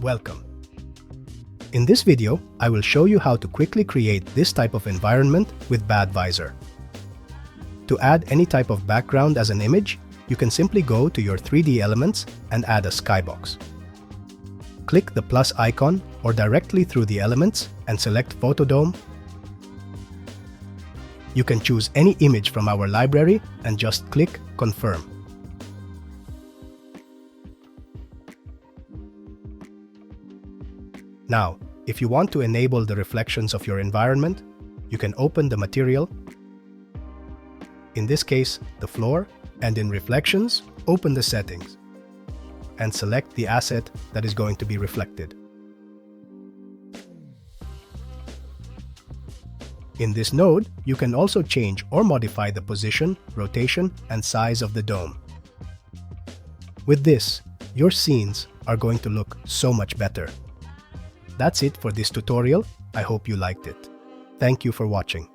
Welcome. In this video, I will show you how to quickly create this type of environment with Badvisor. To add any type of background as an image, you can simply go to your 3D elements and add a skybox. Click the plus icon or directly through the elements and select Photodome. You can choose any image from our library and just click Confirm. Now, if you want to enable the reflections of your environment, you can open the material, in this case, the floor, and in Reflections, open the settings, and select the asset that is going to be reflected. In this node, you can also change or modify the position, rotation, and size of the dome. With this, your scenes are going to look so much better. That's it for this tutorial. I hope you liked it. Thank you for watching.